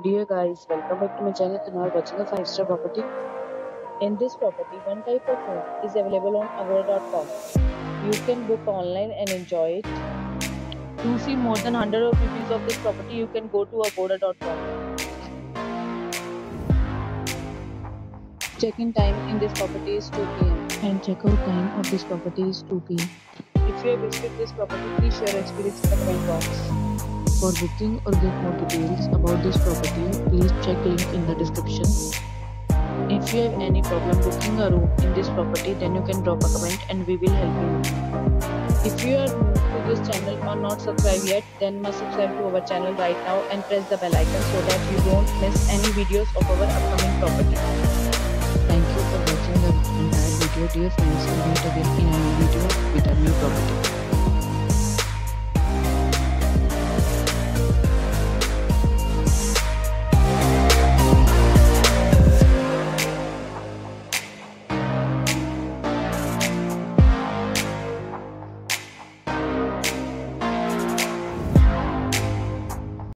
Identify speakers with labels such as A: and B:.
A: Dear guys, welcome back to my channel and are watching a 5-star property. In this property, one type of room is available on Agoda.com. You can book online and enjoy it. To see more than 100 of reviews of this property, you can go to Agoda.com. Check-in time in this property is 2 p.m. and check-out time of this property is 2 p.m. If you have visited this property, please share your experience in the comment box. For booking or get more details about this property, please check link in the description. If you have any problem booking a room in this property, then you can drop a comment and we will help you. If you are new to this channel or not subscribed yet, then must subscribe to our channel right now and press the bell icon so that you don't miss any videos of our upcoming property. Thank you for watching the entire video. Dear friends, we'll meet again in a new video with a new property.